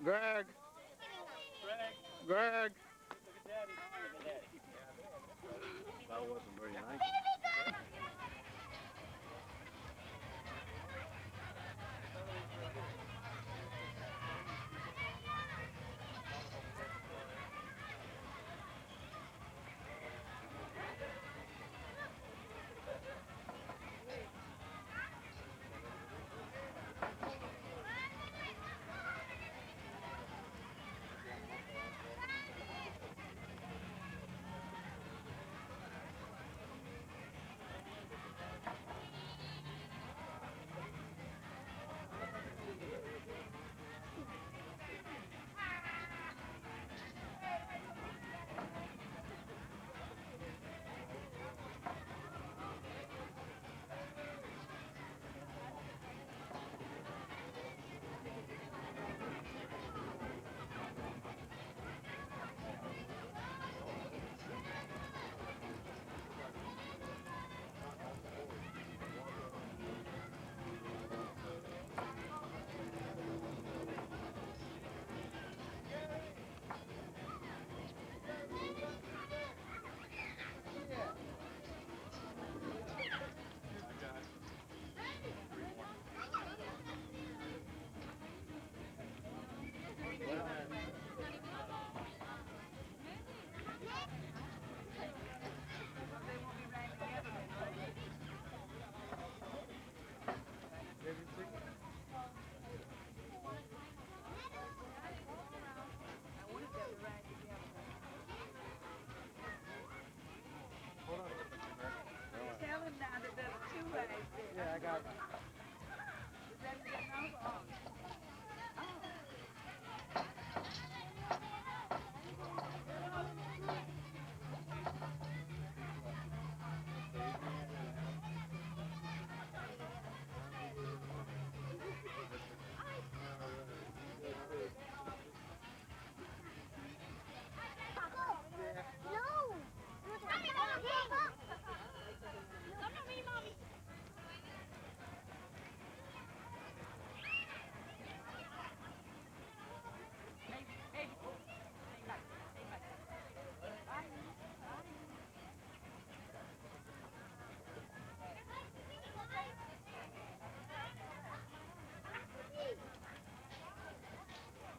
Greg, Greg, Greg. look at Daddy. Look at Daddy. That wasn't very nice.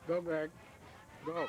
Go, Greg. Go.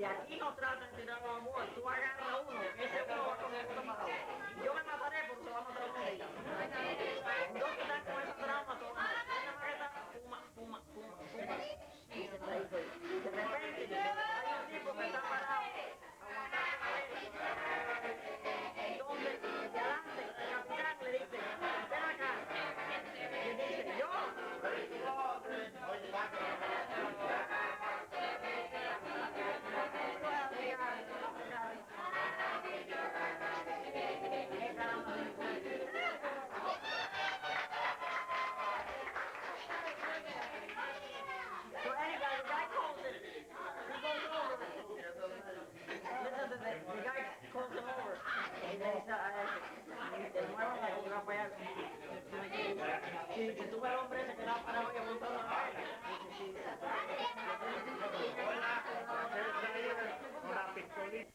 aquí no tratan de tirar a amor, tú agarras uno, ese uno va con el otro para abajo. Yo me mataré porque se va a matar uno de ellos. Dos que están con esa trama, todas. Una maqueta, puma, puma, puma, puma. Y se está ahí, pues. De repente, hay un tipo que está parado, aguantando la vela. Entonces, de adelante, el capitán le dice, ven acá. Y él dice, yo. So anyway, the guy calls it. He goes over. Listen to this. The guy calls him over. Y le dice a ese, te muevas la que va para allá. Y dice, tú ves al hombre ese que está parado y aguantando la vaina. Dice, sí. Una pistolita.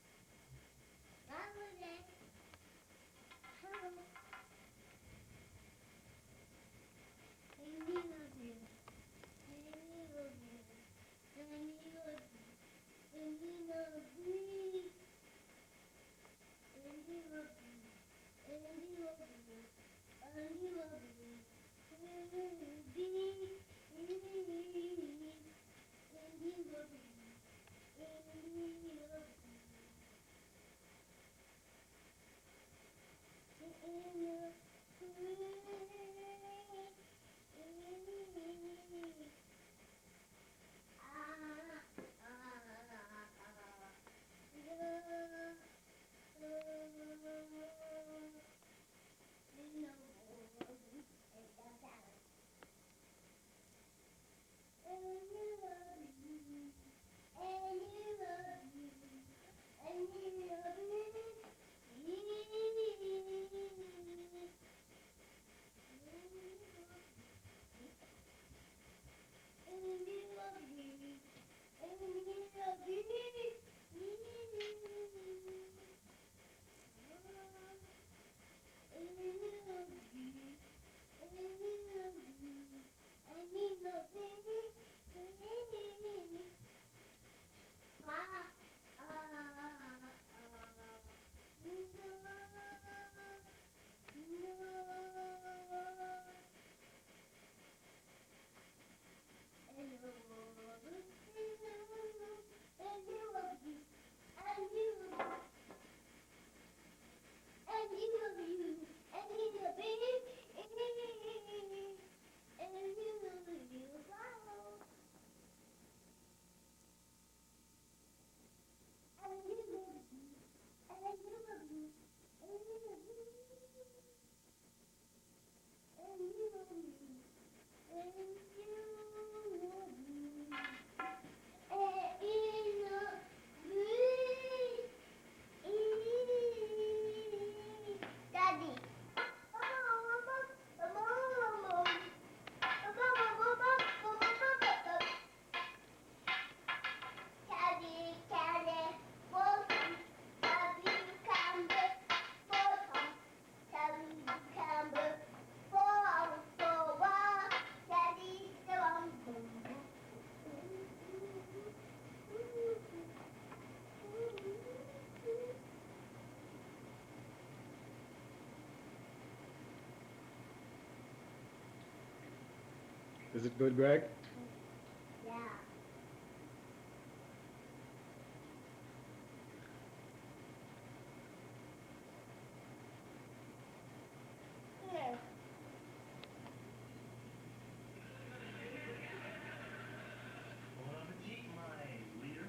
Is it good, Greg? Bon appetit, my leader.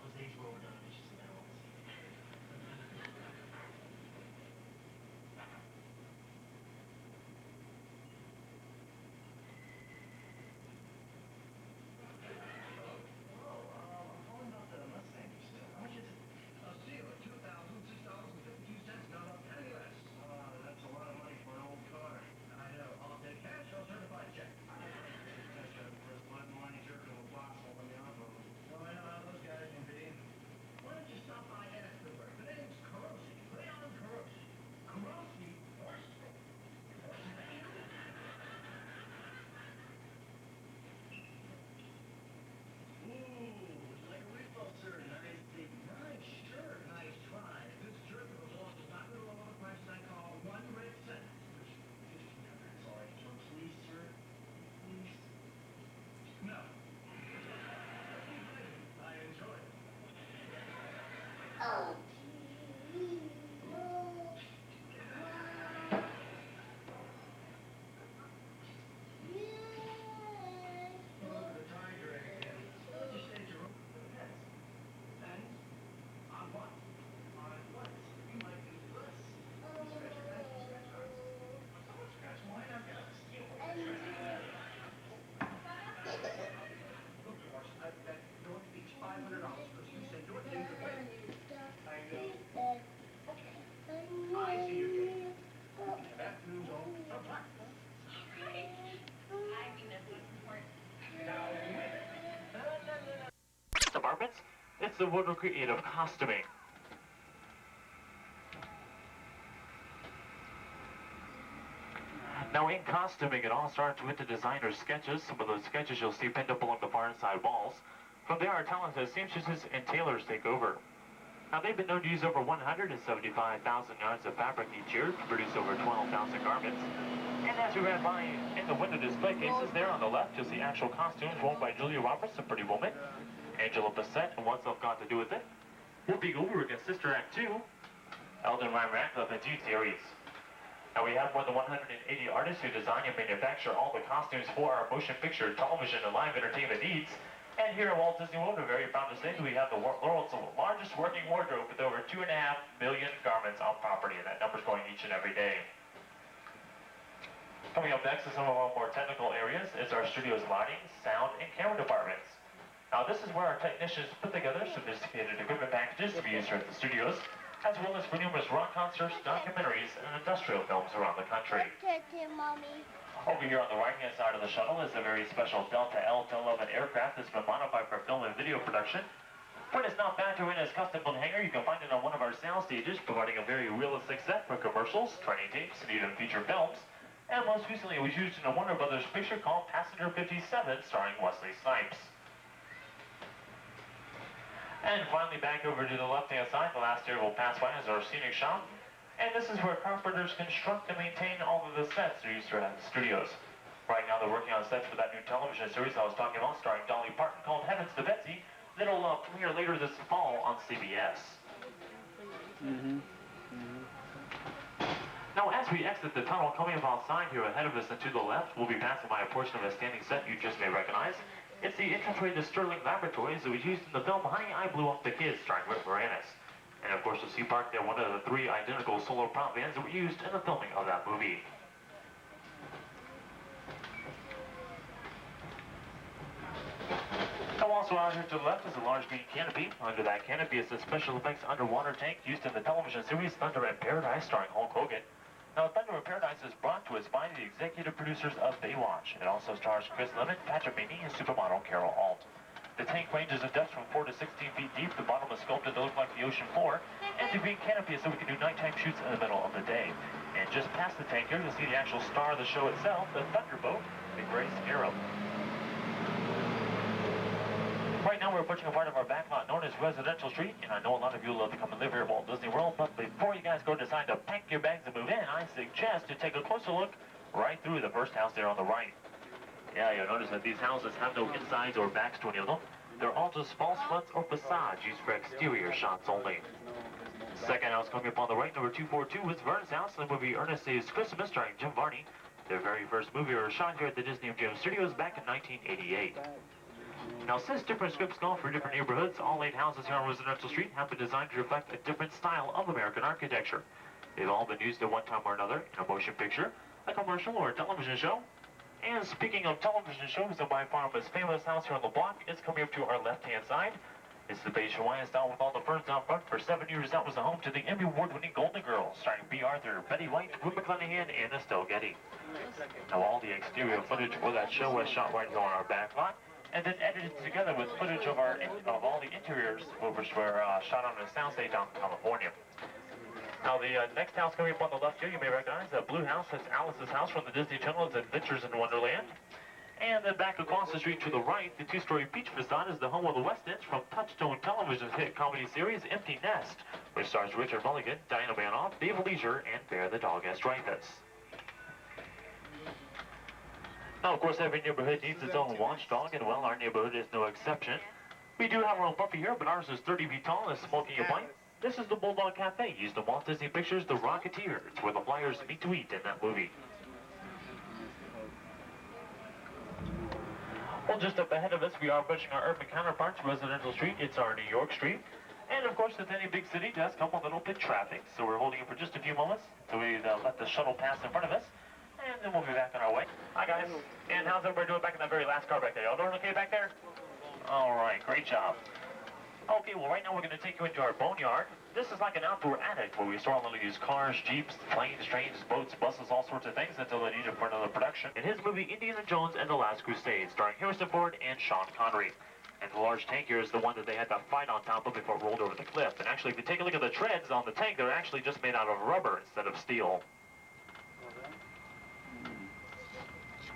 Those eggs rolled up, delicious smells. It's the world of creative costuming. Now in costuming, it all starts with the designer's sketches. Some of those sketches you'll see pinned up along the far side walls. From there, our talented seamstresses and tailors take over. Now they've been known to use over 175,000 yards of fabric each year to produce over 12,000 garments. And as we ran by in the window display cases there on the left, you'll see actual costumes worn by Julia Roberts, a Pretty Woman, Angela Bassett, and What's Love Got to Do with It, Whoopi Goldberg in Sister Act 2, Eldon Ryan Radcliffe in Dune series. Now we have more than 180 artists who design and manufacture all the costumes for our motion picture, television, and live entertainment needs. And here at Walt Disney World, we're very proud to say that we have the world's largest working wardrobe with over 2.5 million garments on property, and that number's going each and every day. Coming up next is some of our more technical areas is our studio's lighting, sound, and camera departments. Now this is where our technicians put together sophisticated equipment packages to be used here at the studios, as well as for numerous rock concerts, documentaries, and industrial films around the country. Mommy. Over here on the right-hand side of the shuttle is a very special Delta L-11 aircraft that's been modified for film and video production. When it's not factored in as custom-built hangar, you can find it on one of our sound stages, providing a very realistic set for commercials, training tapes, and even feature films. And most recently, it was used in a Warner Brothers picture called Passenger 57, starring Wesley Snipes. And finally, back over to the left-hand side, the last area we'll pass by is our scenic shop. And this is where carpenters construct and maintain all of the sets they're used to at the studios. Right now, they're working on sets for that new television series I was talking about, starring Dolly Parton, called Heavens to Betsy, that'll premiere later this fall on CBS. Now, as we exit the tunnel, coming up outside here ahead of us and to the left, we'll be passing by a portion of a standing set you just may recognize. It's the entranceway to Sterling Laboratories that was used in the film Honey, I Blew Up the Kids, starring Rick Moranis. And of course, you'll see parked there one of the 3 identical solar prop vans that were used in the filming of that movie. Now also out here to the left is a large green canopy. Under that canopy is the special effects underwater tank used in the television series Thunder in Paradise, starring Hulk Hogan. Now, Thunder in Paradise is brought to us by the executive producers of Baywatch. It also stars Chris Lemon, Patrick Meany, and supermodel Carol Alt. The tank ranges in depth from 4 to 16 feet deep. The bottom is sculpted to look like the ocean floor. And the green canopy is so we can do nighttime shoots in the middle of the day. And just past the tank here, you'll see the actual star of the show itself, the Thunderboat, the Grace Arrow. Right now, we're approaching a part of our backlot known as Residential Street, and I know a lot of you love to come and live here at Walt Disney World, but before you guys go decide to pack your bags and move in, I suggest to take a closer look right through the first house there on the right. Yeah, you'll notice that these houses have no insides or backs to any of them. They're all just false fronts or facades used for exterior shots only. Second house coming up on the right, number 242, is Vern's house in the movie Ernest Saves Christmas, starring Jim Varney. Their very first movie was shot here at the Disney MGM Studios back in 1988. Now, since different scripts call for different neighborhoods, all 8 houses here on Residential Street have been designed to reflect a different style of American architecture. They've all been used at one time or another in a motion picture, a commercial, or a television show. And speaking of television shows, the by far most famous house here on the block is coming up to our left-hand side. It's the beige Hawaiian style with all the ferns out front. For 7 years, that was the home to the Emmy Award-winning Golden Girls, starring Bea Arthur, Betty White, Rue McClanahan, and Estelle Getty. Now, all the exterior footage for that show was shot right here on our back lot, and then edited together with footage of all the interiors, which were shot on a soundstage out in California. Now, the next house coming up on the left here, you may recognize the blue house. That's Alice's house from the Disney Channel's Adventures in Wonderland. And then back across the street to the right, the 2-story peach facade is the home of the West Ends from Touchstone Television's hit comedy series Empty Nest, which stars Richard Mulligan, Diana Manoff, Dave Leisure, and Bear the Dog as Dreyfus. Now, of course, every neighborhood needs its own watchdog, and well, our neighborhood is no exception. We do have our own puppy here, but ours is 30 feet tall and smoking a pint. This is the Bulldog Cafe, used in Walt Disney Pictures' The Rocketeer. It's where the Flyers meet to eat in that movie. Well, just up ahead of us, we are approaching our urban counterparts, Residential Street. It's our New York Street. And, of course, with any big city, does come a little bit traffic. So we're holding it for just a few moments until we let the shuttle pass in front of us. And then we'll be back on our way. Hi, guys. And how's everybody doing back in that very last car back there? Y'all doing okay back there? All right, great job. Okay, well, right now we're going to take you into our boneyard. This is like an outdoor attic where we store all of these cars, jeeps, planes, trains, boats, buses, all sorts of things until they need it for another production. In his movie Indiana Jones and the Last Crusade, starring Harrison Ford and Sean Connery. And the large tank here is the one that they had to fight on top of before it rolled over the cliff. And actually, if you take a look at the treads on the tank, they're actually just made out of rubber instead of steel.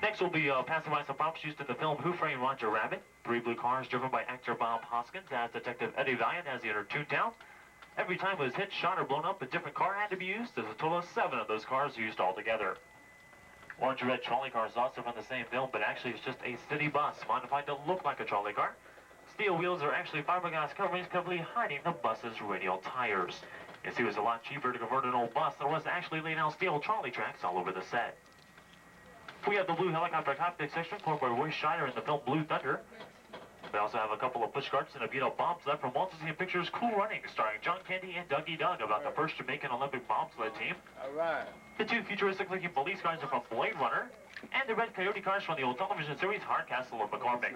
Next, we'll be passing by some props used in the film Who Framed Roger Rabbit. 3 blue cars driven by actor Bob Hoskins as Detective Eddie Valiant as he entered Toontown. Every time it was hit, shot, or blown up, a different car had to be used. There's a total of 7 of those cars used altogether. Orange red trolley car is also from the same film, but actually it's just a city bus modified to look like a trolley car. Steel wheels are actually fiberglass coverings completely hiding the bus's radial tires. You see, it was a lot cheaper to convert an old bus than it was to actually lay down steel trolley tracks all over the set. We have the blue helicopter cockpit section formed by Roy Scheider in the film Blue Thunder. We also have a couple of push carts and a beat-up bobsled from Walt Disney Pictures' Cool Running, starring John Candy and Dougie Doug about the first Jamaican Olympic bobsled team. All right. The 2 futuristic-looking police cars are from Blade Runner, and the red Coyote cars from the old television series Hardcastle of McCormick.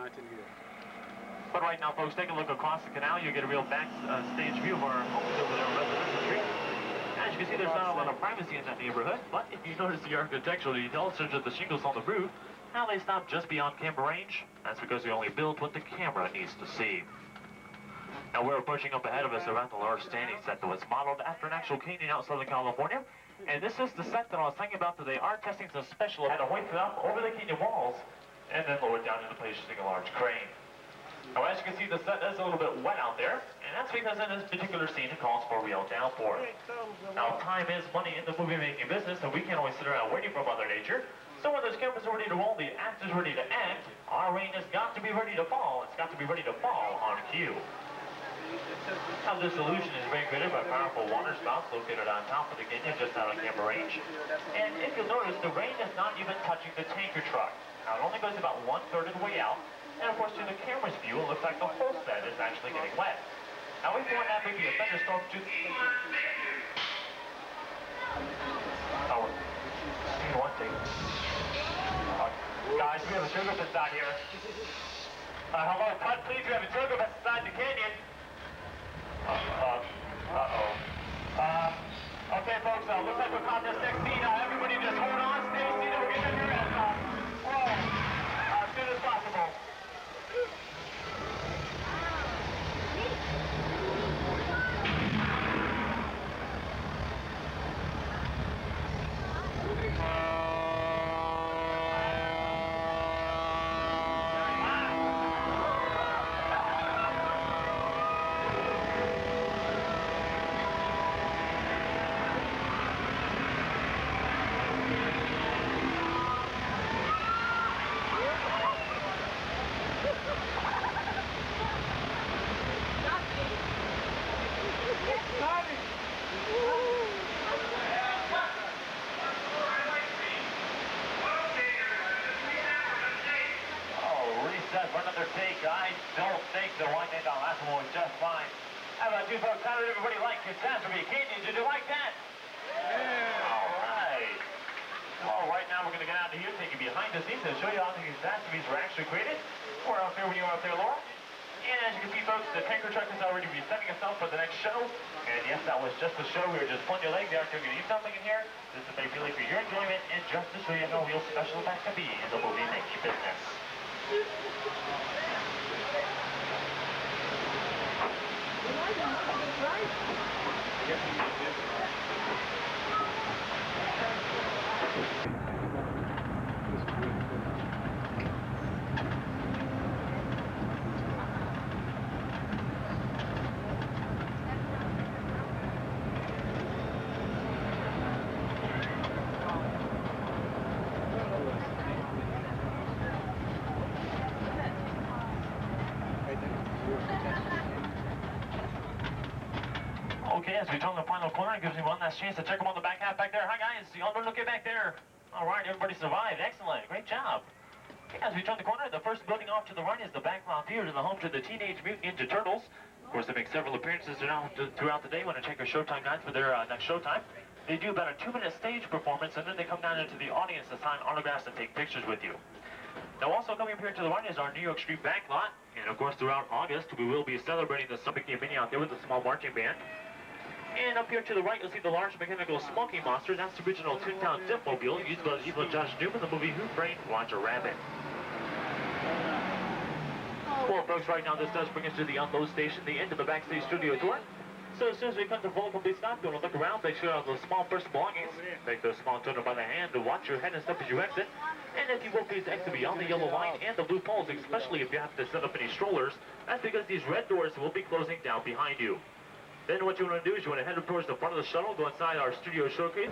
But right now, folks, take a look across the canal. You get a real backstage view of our homes over there on Residential Street. As you can see, there's not a lot of privacy in that neighborhood, but if you notice the architectural details, such as the shingles on the roof, how they stop just beyond camera range, that's because they only build what the camera needs to see. Now we're pushing up ahead of us around the large standing set that was modeled after an actual canyon out Southern California. And this is the set that I was talking about that they are testing some special, had to hoist it up over the canyon walls and then lower it down into place using a large crane. Now as you can see, the set is a little bit wet out there, and that's because in this particular scene it calls for real downpour. Now time is money in the movie making business, and we can't always sit around waiting for Mother Nature. So when those cameras are ready to roll, the actors are ready to act, our rain has got to be ready to fall. It's got to be ready to fall on cue. Now this illusion is being created by powerful water spouts located on top of the canyon just out of camera range. And if you'll notice, the rain is not even touching the tanker truck. Now it only goes about 1/3 of the way out. And of course, to the camera's view, it looks like the whole set is actually getting wet. Now if you want that maybe a thunderstorm to... Oh, you want to? Guys, we have a sugar bus out here. Hello, Pud, please, we have a sugar bus inside the canyon. Okay, folks, looks like we're caught this next scene. Everybody just hold on, stay seated, we're getting your roll as soon as possible. How about you folks? How did everybody like Catastrophe Canyon? Did you like that? Yeah. All right. Well, right now we're going to get out of here, take you behind the scenes and show you how the catastrophes were actually created. We're out there when you were out there, Laura. And as you can see, folks, the tanker truck is already resetting itself for the next show. And yes, that was just the show. We were just pulling your leg. They are going to eat something in here. This is basically for your enjoyment and just to show you how real special that can be in the movie making business. Okay, as we turn the final corner, it gives me one last chance to check them on the back half back there. Hi, guys. Y'all don't look at back there. All right, everybody survived. Excellent. Great job. Okay, as we turn the corner, the first building off to the right is the Backlot Theater, the home to the Teenage Mutant Ninja Turtles. Of course, they make several appearances throughout the day when I check our Showtime guides for their next Showtime. They do about a 2-minute stage performance, and then they come down into the audience to sign autographs and take pictures with you. Now, also coming up here to the right is our New York Street Backlot. And, of course, throughout August, we will be celebrating the Summer Mini out there with a small marching band. And up here to the right, you'll see the large mechanical smoking monster. That's the original Toontown Dipmobile used by the evil Josh Newman in the movie Who Framed Roger Rabbit. Well, folks, right now this does bring us to the unload station, the end of the backstage studio tour. So as soon as we come to full complete stop, you want to look around, make sure you have those small personal belongings. Make those small children by the hand to watch your head and step as you exit. And if you will, please exit beyond the yellow line and the blue poles, especially if you have to set up any strollers. That's because these red doors will be closing down behind you. Then what you want to do is you want to head up towards the front of the shuttle, go inside our studio showcase.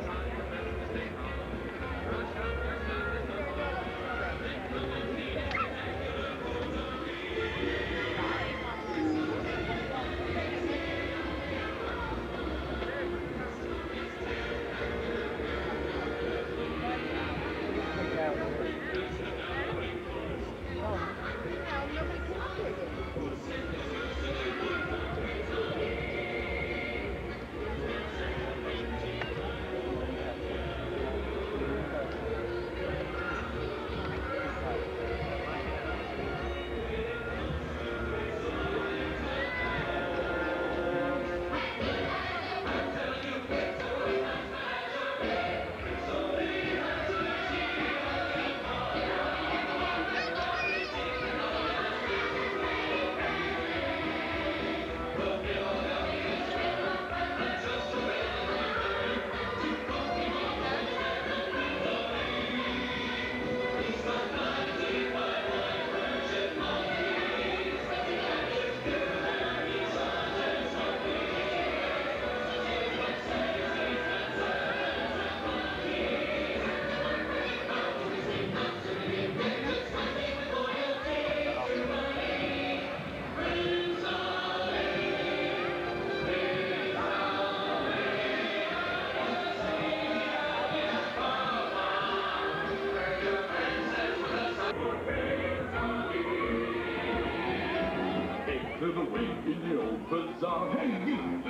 In the old bazaar, hey you,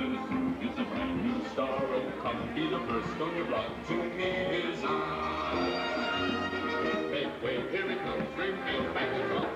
it's a brand new star. Oh, come be the first on your block to meet his eye. Make way, here it comes, ringing back the drum.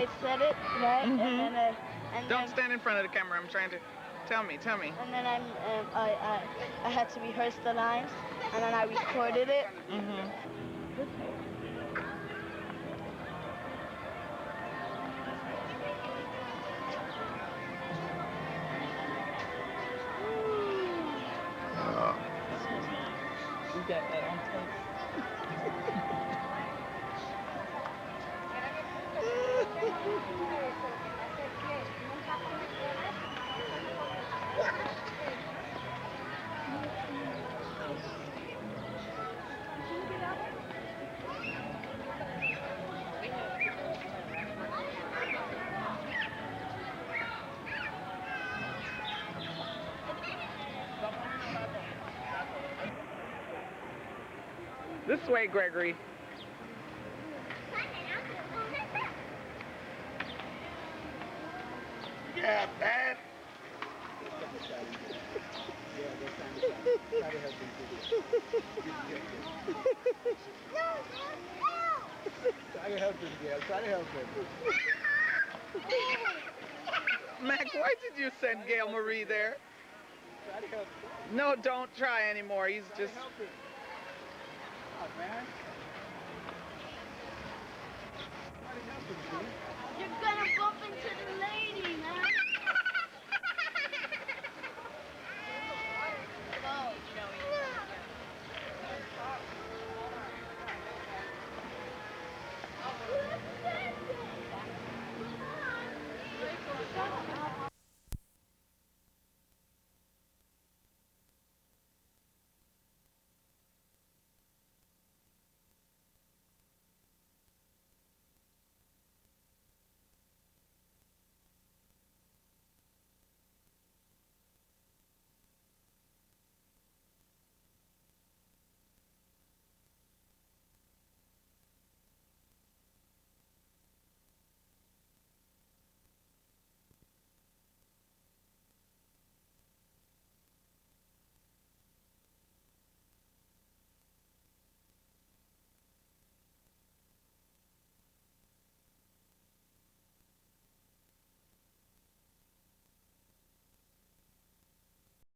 I said it right, Mhm. and then Don't stand in front of the camera. I'm trying to. Tell me. and then I had to rehearse the lines, and then I recorded it. Mhm. We got that on tape. This way, Gregory. Yeah, man. Try to help him. Try to help him, Gail. Try to help him. Mac, why did you send Gail Marie there? Try to help him. No, don't try anymore. He's just. Help him. Come on, man. Try to help him, dude. You're gonna bump into the